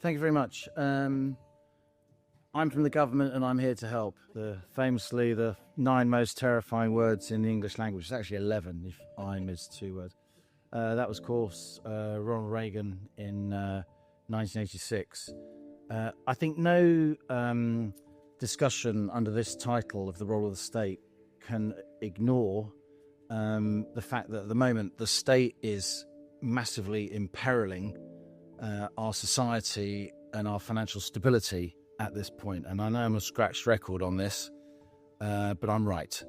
Thank you very much. I'm from the government and I'm here to help. Famously, the 9 most terrifying words in the English language. It's actually 11 if I'm is 2 words. That was, of course, Ronald Reagan in 1986. I think no discussion under this title of the role of the state can ignore the fact that at the moment the state is massively imperiling our society and our financial stability at this point. And I know I'm a scratched record on this, but I'm right.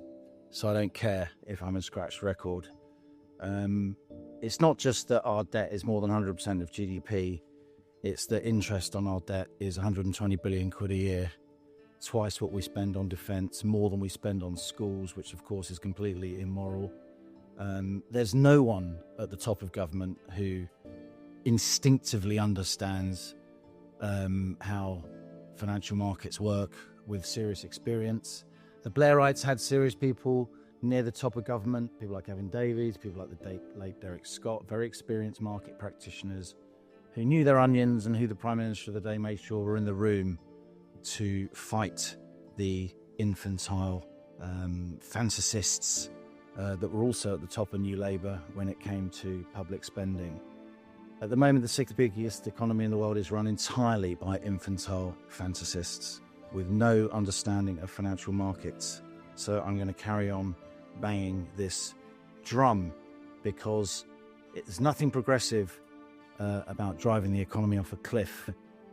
So I don't care if I'm a scratched record. It's not just that our debt is more than 100% of GDP. It's that interest on our debt is 120 billion quid a year, twice what we spend on defence, more than we spend on schools, which of course is completely immoral. There's no one at the top of government who instinctively understands how financial markets work with serious experience. The Blairites had serious people near the top of government, people like Evan Davies, people like the late Derek Scott, very experienced market practitioners who knew their onions and who the Prime Minister of the day made sure were in the room to fight the infantile fantasists that were also at the top of New Labour when it came to public spending. At the moment, the 6th biggest economy in the world is run entirely by infantile fantasists with no understanding of financial markets. So I'm going to carry on banging this drum because there's nothing progressive about driving the economy off a cliff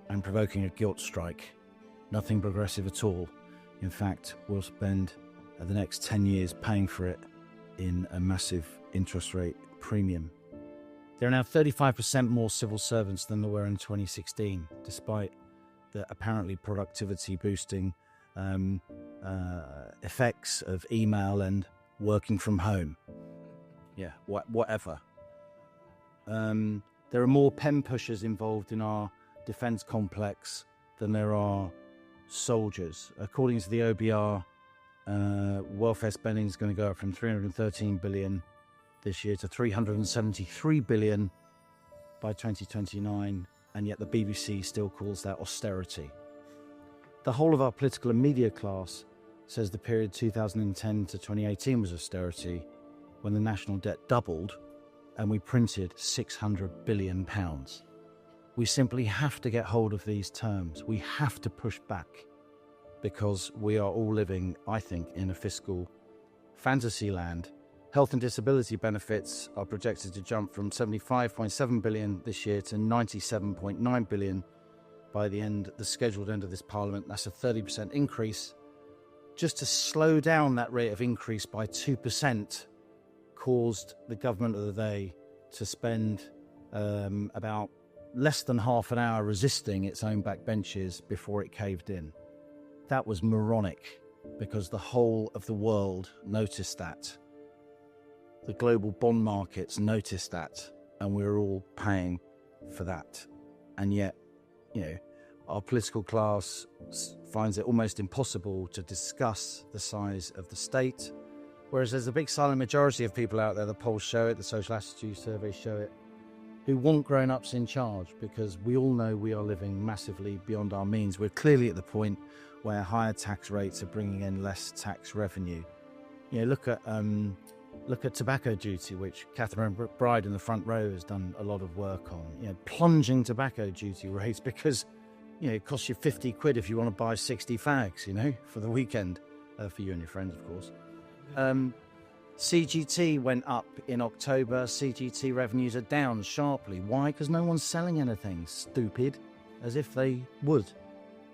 and provoking a gilt strike. Nothing progressive at all. In fact, we'll spend the next 10 years paying for it in a massive interest rate premium. There are now 35% more civil servants than there were in 2016, despite the apparently productivity boosting effects of email and working from home. Yeah, whatever. There are more pen pushers involved in our defence complex than there are soldiers. According to the OBR, welfare spending is going to go up from 313 billion this year to 373 billion by 2029, and yet the BBC still calls that austerity. The whole of our political and media class says the period 2010 to 2018 was austerity, when the national debt doubled and we printed £600 billion. We simply have to get hold of these terms. We have to push back because we are all living, I think, in a fiscal fantasy land. Health and disability benefits are projected to jump from 75.7 billion this year to 97.9 billion by the scheduled end of this parliament. That's a 30% increase. Just to slow down that rate of increase by 2% caused the government of the day to spend about less than half an hour resisting its own backbenches before it caved in. That was moronic because the whole of the world noticed that. The global bond markets noticed that, and we're all paying for that. And yet, our political class finds it almost impossible to discuss the size of the state, whereas there's a big silent majority of people out there, the polls show it, the social attitude surveys show it, who want grown-ups in charge, because we all know we are living massively beyond our means. We're clearly at the point where higher tax rates are bringing in less tax revenue. Look at tobacco duty, which Catherine Bride in the front row has done a lot of work on. Plunging tobacco duty rates because, it costs you 50 quid if you want to buy 60 fags, for the weekend, for you and your friends, of course. CGT went up in October. CGT revenues are down sharply. Why? Because no one's selling anything, stupid, as if they would.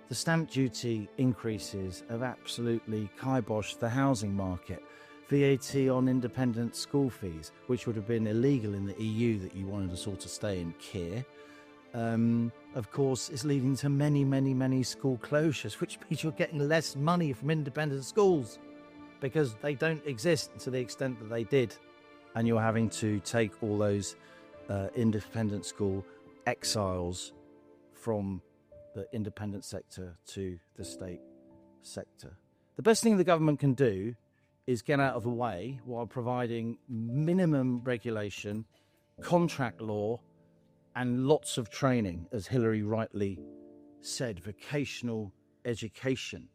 The stamp duty increases have absolutely kiboshed the housing market. VAT on independent school fees, which would have been illegal in the EU that you wanted to sort of stay in care, of course, is leading to many, many, many school closures, which means you're getting less money from independent schools because they don't exist to the extent that they did. And you're having to take all those independent school exiles from the independent sector to the state sector. The best thing the government can do is get out of the way while providing minimum regulation, contract law, and lots of training, as Hillary rightly said, vocational education.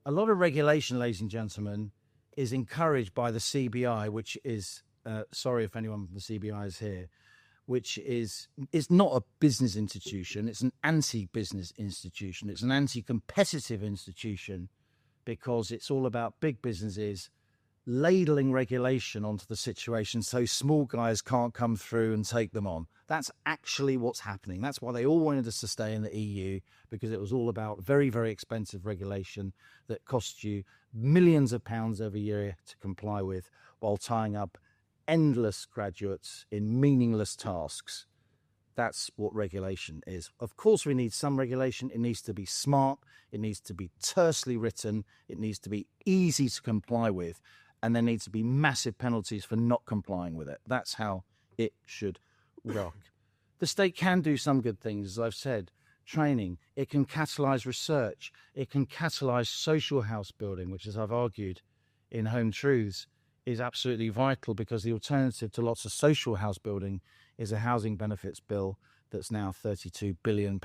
A lot of regulation, ladies and gentlemen, is encouraged by the CBI, which is, sorry if anyone from the CBI is here, which is not a business institution. It's an anti-business institution. It's an anti-competitive institution because it's all about big businesses ladling regulation onto the situation so small guys can't come through and take them on. That's actually what's happening. That's why they all wanted us to stay in the EU, because it was all about very, very expensive regulation that costs you millions of pounds every year to comply with, while tying up endless graduates in meaningless tasks. That's what regulation is. Of course, we need some regulation. It needs to be smart. It needs to be tersely written. It needs to be easy to comply with. And there needs to be massive penalties for not complying with it. That's how it should work. The state can do some good things, as I've said. Training. It can catalyse research. It can catalyse social house building, which, as I've argued in Home Truths, is absolutely vital, because the alternative to lots of social house building is a housing benefits bill that's now £32 billion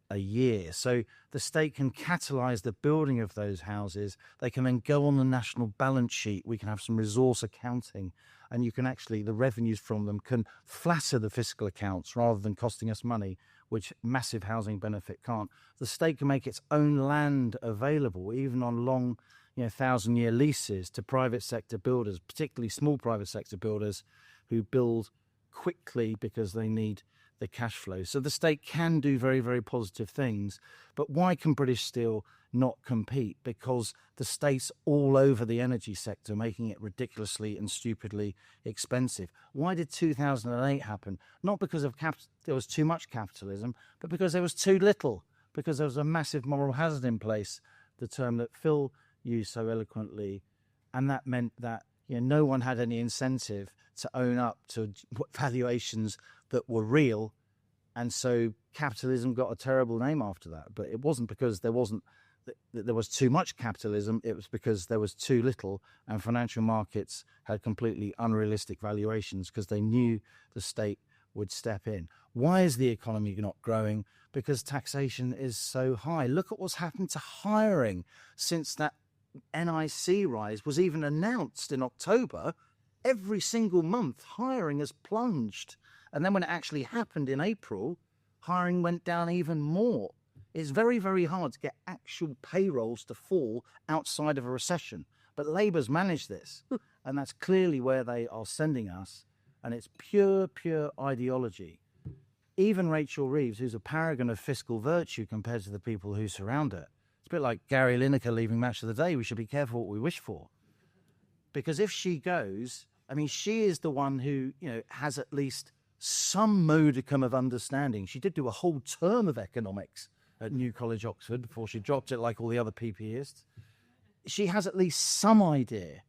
a year. So the state can catalyse the building of those houses. They can then go on the national balance sheet. We can have some resource accounting, and you can actually, the revenues from them can flatter the fiscal accounts rather than costing us money, which massive housing benefit can't. The state can make its own land available, even on long, 1,000-year leases, to private sector builders, particularly small private sector builders who build quickly because they need the cash flow. So the state can do very, very positive things. But why can British Steel not compete? Because the state's all over the energy sector, making it ridiculously and stupidly expensive. Why did 2008 happen? Not because of there was too much capitalism, but because there was too little, because there was a massive moral hazard in place, the term that Phil used so eloquently. And that meant that no one had any incentive to own up to valuations that were real, and so capitalism got a terrible name after that. But it wasn't because there was too much capitalism. It was because there was too little, and financial markets had completely unrealistic valuations because they knew the state would step in. Why is the economy not growing? Because taxation is so high. Look at what's happened to hiring since that NIC rise was even announced in October. Every single month, hiring has plunged. And then when it actually happened in April, hiring went down even more. It's very, very hard to get actual payrolls to fall outside of a recession. But Labour's managed this, and that's clearly where they are sending us. And it's pure, pure ideology. Even Rachel Reeves, who's a paragon of fiscal virtue compared to the people who surround her. It's a bit like Gary Lineker leaving Match of the Day. We should be careful what we wish for. Because if she goes, she is the one who, has at least some modicum of understanding. She did do a whole term of economics at New College, Oxford, before she dropped it like all the other PPists. She has at least some idea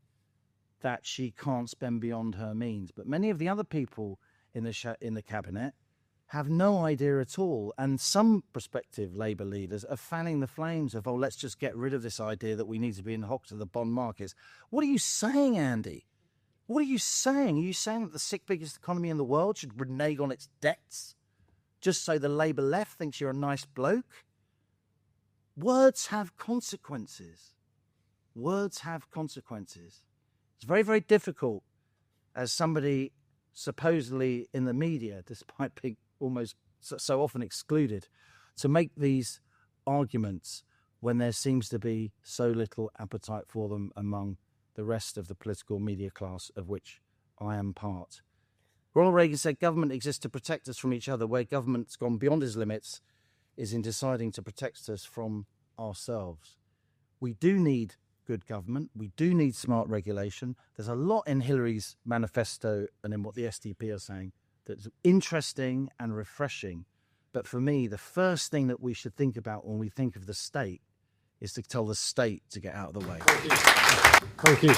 that she can't spend beyond her means. But many of the other people in the cabinet have no idea at all. And some prospective Labour leaders are fanning the flames of, let's just get rid of this idea that we need to be in hock to the bond markets. What are you saying, Andy? What are you saying? Are you saying that the sixth biggest economy in the world should renege on its debts just so the Labour left thinks you're a nice bloke? Words have consequences. Words have consequences. It's very, very difficult as somebody supposedly in the media, despite being almost so often excluded, to make these arguments when there seems to be so little appetite for them among the rest of the political media class of which I am part. Ronald Reagan said government exists to protect us from each other. Where government's gone beyond its limits is in deciding to protect us from ourselves. We do need good government. We do need smart regulation. There's a lot in Hillary's manifesto and in what the SDP are saying that's interesting and refreshing. But for me, the first thing that we should think about when we think of the state is to tell the state to get out of the way. Thank you.